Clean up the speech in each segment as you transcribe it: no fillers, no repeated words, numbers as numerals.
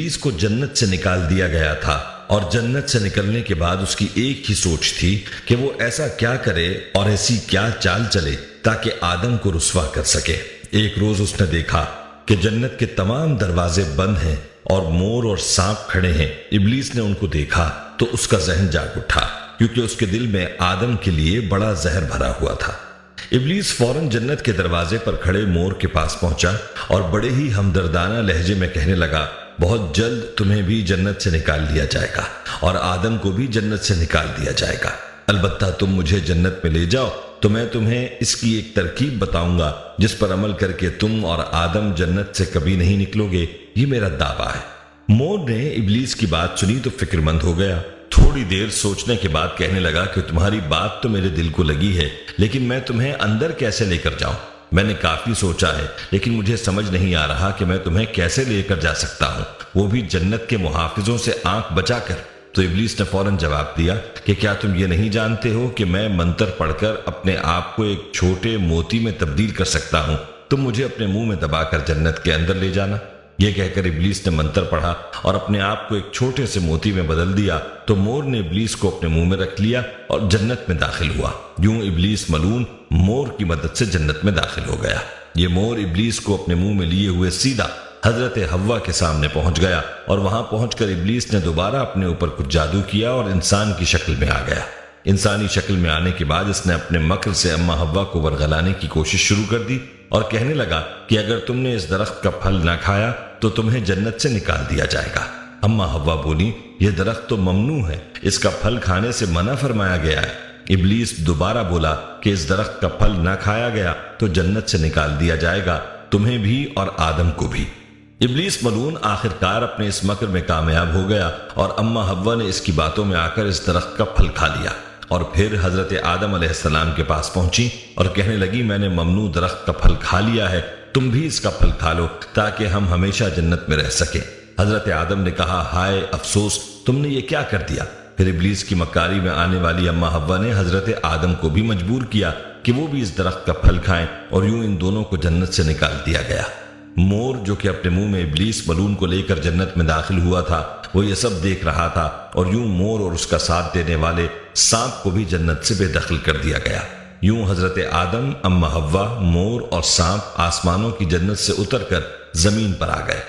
ابلیس کو جنت سے نکال دیا گیا تھا اور جنت سے نکلنے کے بعد اس کی ایک ہی سوچ تھی کہ وہ ایسا کیا کرے اور ایسی کیا چال چلے تاکہ آدم کو رسوا کر سکے۔ ایک روز اس نے دیکھا کہ جنت کے تمام دروازے بند ہیں اور مور اور سانپ کھڑے ہیں۔ ابلیس نے ان کو دیکھا تو اس کا ذہن جاگ اٹھا، کیونکہ اس کے دل میں آدم کے لیے بڑا زہر بھرا ہوا تھا۔ ابلیس فوراً جنت کے دروازے پر کھڑے مور کے پاس پہنچا اور بڑے ہی ہمدردانہ لہجے میں کہنے لگا، بہت جلد تمہیں بھی جنت سے نکال لیا جائے گا اور آدم کو بھی جنت سے نکال دیا جائے گا۔ البتہ تم مجھے جنت میں لے جاؤ تو میں تمہیں اس کی ایک ترکیب بتاؤں گا جس پر عمل کر کے تم اور آدم جنت سے کبھی نہیں نکلو گے، یہ میرا دعویٰ ہے۔ مور نے ابلیس کی بات سنی تو فکر مند ہو گیا۔ تھوڑی دیر سوچنے کے بعد کہنے لگا کہ تمہاری بات تو میرے دل کو لگی ہے، لیکن میں تمہیں اندر کیسے لے کر جاؤں؟ میں نے کافی سوچا ہے، لیکن مجھے سمجھ نہیں آ رہا کہ میں تمہیں کیسے لے کر جا سکتا ہوں، وہ بھی جنت کے محافظوں سے آنکھ بچا کر۔ تو ابلیس نے فوراً جواب دیا کہ کیا تم یہ نہیں جانتے ہو کہ میں منتر پڑھ کر اپنے آپ کو ایک چھوٹے موتی میں تبدیل کر سکتا ہوں؟ تم مجھے اپنے منہ میں دبا کر جنت کے اندر لے جانا۔ یہ کہہ کر ابلیس نے منتر پڑھا اور اپنے آپ کو ایک چھوٹے سے موتی میں بدل دیا تو مور نے ابلیس کو اپنے منہ میں رکھ لیا اور جنت میں داخل ہوا۔ یوں ابلیس ملعون مور کی مدد سے جنت میں داخل ہو گیا۔ یہ مور ابلیس کو اپنے منہ میں لیے ہوئے سیدھا حضرت حوا کے سامنے پہنچ گیا اور وہاں پہنچ کر ابلیس نے دوبارہ اپنے اوپر کچھ جادو کیا اور انسان کی شکل میں آ گیا۔ انسانی شکل میں آنے کے بعد اس نے اپنے مکر سے اما حوا کو ورغلانے کی کوشش شروع کر دی اور کہنے لگا کہ اگر تم نے اس درخت کا پھل نہ کھایا تو تمہیں جنت سے نکال دیا جائے گا۔ اما حوا بولی، یہ درخت تو ممنوع ہے، اس کا پھل کھانے سے منع فرمایا گیا ہے۔ ابلیس دوبارہ بولا کہ اس درخت کا پھل نہ کھایا گیا تو جنت سے نکال دیا جائے گا، تمہیں بھی اور آدم کو بھی۔ ابلیس ملعون آخرکار اپنے اس مکر میں کامیاب ہو گیا اور اما حوا نے اس کی باتوں میں آ کر اس درخت کا پھل کھا لیا اور پھر حضرت آدم علیہ السلام کے پاس پہنچی اور کہنے لگی، میں نے ممنوع درخت کا پھل کھا لیا ہے، تم بھی اس کا پھل کھا لو تاکہ ہم ہمیشہ جنت میں رہ سکیں۔ حضرت آدم نے کہا، ہائے افسوس، تم نے یہ کیا کر دیا؟ پھر ابلیس کی مکاری میں آنے والی اما حوا نے حضرت آدم کو بھی مجبور کیا کہ وہ بھی اس درخت کا پھل کھائیں اور یوں ان دونوں کو جنت سے نکال دیا گیا۔ مور جو کہ اپنے منہ میں ابلیس ملعون کو لے کر جنت میں داخل ہوا تھا، وہ یہ سب دیکھ رہا تھا اور یوں مور اور اس کا ساتھ دینے والے سانپ کو بھی جنت سے بے دخل کر دیا گیا۔ یوں حضرت آدم، اما حوا، مور اور سانپ آسمانوں کی جنت سے اتر کر زمین پر آ گئے۔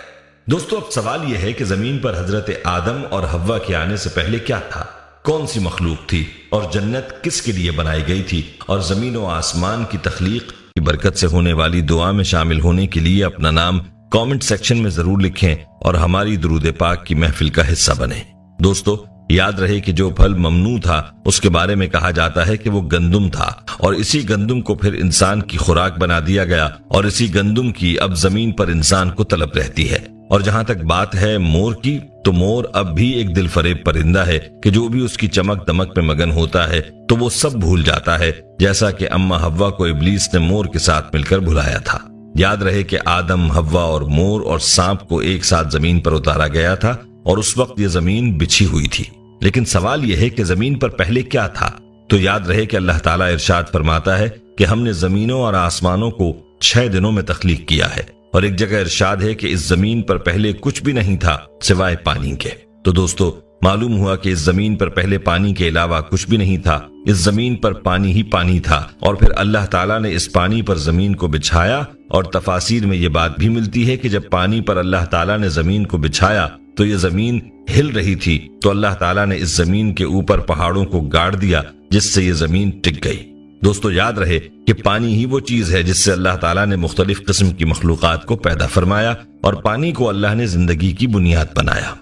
دوستو، اب سوال یہ ہے کہ زمین پر حضرت آدم اور حوا کے آنے سے پہلے کیا تھا؟ کون سی مخلوق تھی اور جنت کس کے لیے بنائی گئی تھی؟ اور زمین و آسمان کی تخلیق کی برکت سے ہونے والی دعا میں شامل ہونے کے لیے اپنا نام کامنٹ سیکشن میں ضرور لکھیں اور ہماری درود پاک کی محفل کا حصہ بنیں۔ دوستو، یاد رہے کہ جو پھل ممنوع تھا اس کے بارے میں کہا جاتا ہے کہ وہ گندم تھا، اور اسی گندم کو پھر انسان کی خوراک بنا دیا گیا اور اسی گندم کی اب زمین پر انسان کو طلب رہتی ہے۔ اور جہاں تک بات ہے مور کی، تو مور اب بھی ایک دل فریب پرندہ ہے کہ جو بھی اس کی چمک دمک میں مگن ہوتا ہے تو وہ سب بھول جاتا ہے، جیسا کہ اما حوا کو ابلیس نے مور کے ساتھ مل کر بھلایا تھا۔ یاد رہے کہ آدم، حوا اور مور اور سانپ کو ایک ساتھ زمین پر اتارا گیا تھا اور اس وقت یہ زمین بچھی ہوئی تھی۔ لیکن سوال یہ ہے کہ زمین پر پہلے کیا تھا؟ تو یاد رہے کہ اللہ تعالیٰ ارشاد فرماتا ہے کہ ہم نے زمینوں اور آسمانوں کو 6 دنوں میں تخلیق کیا ہے، اور ایک جگہ ارشاد ہے کہ اس زمین پر پہلے کچھ بھی نہیں تھا سوائے پانی کے۔ تو دوستو، معلوم ہوا کہ اس زمین پر پہلے پانی کے علاوہ کچھ بھی نہیں تھا، اس زمین پر پانی ہی پانی تھا، اور پھر اللہ تعالیٰ نے اس پانی پر زمین کو بچھایا۔ اور تفاسیر میں یہ بات بھی ملتی ہے کہ جب پانی پر اللہ تعالیٰ نے زمین کو بچھایا تو یہ زمین ہل رہی تھی، تو اللہ تعالیٰ نے اس زمین کے اوپر پہاڑوں کو گاڑ دیا جس سے یہ زمین ٹک گئی۔ دوستو، یاد رہے کہ پانی ہی وہ چیز ہے جس سے اللہ تعالیٰ نے مختلف قسم کی مخلوقات کو پیدا فرمایا، اور پانی کو اللہ نے زندگی کی بنیاد بنایا۔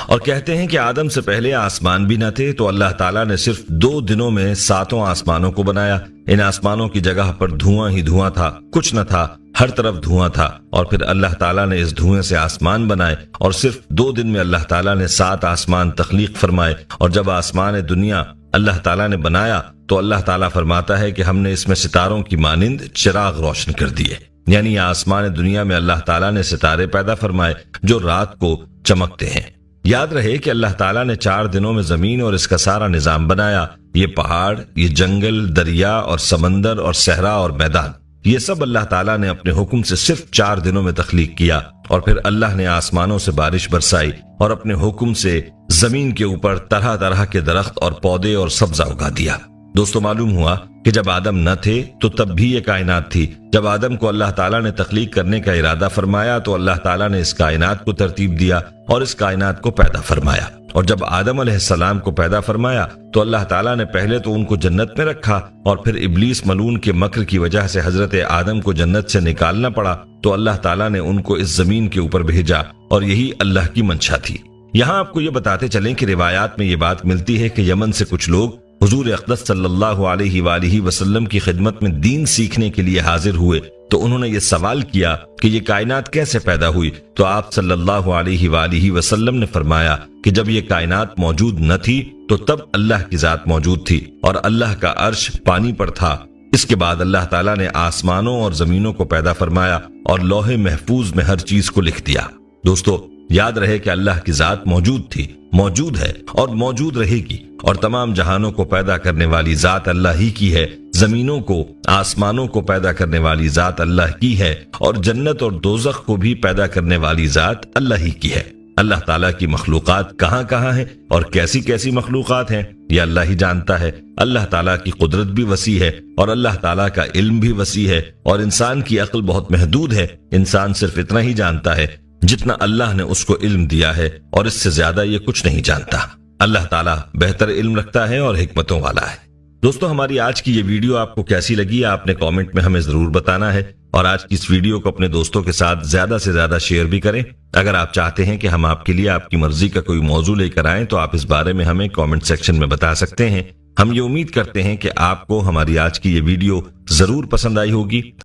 اور کہتے ہیں کہ آدم سے پہلے آسمان بھی نہ تھے، تو اللہ تعالیٰ نے صرف 2 دنوں میں 7 آسمانوں کو بنایا۔ ان آسمانوں کی جگہ پر دھواں ہی دھواں تھا، کچھ نہ تھا، ہر طرف دھواں تھا، اور پھر اللہ تعالیٰ نے اس دھوئیں سے آسمان بنائے، اور صرف 2 دن میں اللہ تعالیٰ نے 7 آسمان تخلیق فرمائے۔ اور جب آسمان دنیا اللہ تعالیٰ نے بنایا تو اللہ تعالیٰ فرماتا ہے کہ ہم نے اس میں ستاروں کی مانند چراغ روشن کر دیے، یعنی آسمان دنیا میں اللہ تعالیٰ نے ستارے پیدا فرمائے جو رات کو چمکتے ہیں۔ یاد رہے کہ اللہ تعالیٰ نے 4 دنوں میں زمین اور اس کا سارا نظام بنایا، یہ پہاڑ، یہ جنگل، دریا اور سمندر اور صحرا اور میدان۔ یہ سب اللہ تعالیٰ نے اپنے حکم سے صرف 4 دنوں میں تخلیق کیا، اور پھر اللہ نے آسمانوں سے بارش برسائی اور اپنے حکم سے زمین کے اوپر طرح طرح کے درخت اور پودے اور سبزہ اگا دیا۔ دوستو، معلوم ہوا کہ جب آدم نہ تھے تو تب بھی یہ کائنات تھی۔ جب آدم کو اللہ تعالیٰ نے تخلیق کرنے کا ارادہ فرمایا تو اللہ تعالیٰ نے اس کائنات کو ترتیب دیا اور اس کائنات کو پیدا فرمایا، اور جب آدم علیہ السلام کو پیدا فرمایا تو اللہ تعالیٰ نے پہلے تو ان کو جنت میں رکھا، اور پھر ابلیس ملعون کے مکر کی وجہ سے حضرت آدم کو جنت سے نکالنا پڑا تو اللہ تعالیٰ نے ان کو اس زمین کے اوپر بھیجا، اور یہی اللہ کی منشا تھی۔ یہاں آپ کو یہ بتاتے چلیں کہ روایات میں یہ بات ملتی ہے کہ یمن سے کچھ لوگ حضور اقدس صلی اللہ علیہ وآلہ وسلم کی خدمت میں دین سیکھنے کے لیے حاضر ہوئے، تو انہوں نے یہ سوال کیا کہ یہ کائنات کیسے پیدا ہوئی؟ تو آپ صلی اللہ علیہ وآلہ وسلم نے فرمایا کہ جب یہ کائنات موجود نہ تھی تو تب اللہ کی ذات موجود تھی، اور اللہ کا عرش پانی پر تھا۔ اس کے بعد اللہ تعالیٰ نے آسمانوں اور زمینوں کو پیدا فرمایا اور لوح محفوظ میں ہر چیز کو لکھ دیا۔ دوستو، یاد رہے کہ اللہ کی ذات موجود تھی، موجود ہے اور موجود رہے گی، اور تمام جہانوں کو پیدا کرنے والی ذات اللہ ہی کی ہے۔ زمینوں کو، آسمانوں کو پیدا کرنے والی ذات اللہ کی ہے، اور جنت اور دوزخ کو بھی پیدا کرنے والی ذات اللہ ہی کی ہے۔ اللہ تعالیٰ کی مخلوقات کہاں کہاں ہیں اور کیسی کیسی مخلوقات ہیں یہ اللہ ہی جانتا ہے۔ اللہ تعالیٰ کی قدرت بھی وسیع ہے اور اللہ تعالیٰ کا علم بھی وسیع ہے، اور انسان کی عقل بہت محدود ہے۔ انسان صرف اتنا ہی جانتا ہے جتنا اللہ نے اس کو علم دیا ہے، اور اس سے زیادہ یہ کچھ نہیں جانتا۔ اللہ تعالیٰ بہتر علم رکھتا ہے اور حکمتوں والا ہے۔ دوستو، ہماری آج کی یہ ویڈیو آپ کو کیسی لگی آپ نے کامنٹ میں ہمیں ضرور بتانا ہے، اور آج کی اس ویڈیو کو اپنے دوستوں کے ساتھ زیادہ سے زیادہ شیئر بھی کریں۔ اگر آپ چاہتے ہیں کہ ہم آپ کے لیے آپ کی مرضی کا کوئی موضوع لے کر آئیں تو آپ اس بارے میں ہمیں کامنٹ سیکشن میں بتا سکتے ہیں۔ ہم یہ امید کرتے ہیں کہ آپ کو ہماری آج کی یہ ویڈیو ضرور پسند آئی ہوگی۔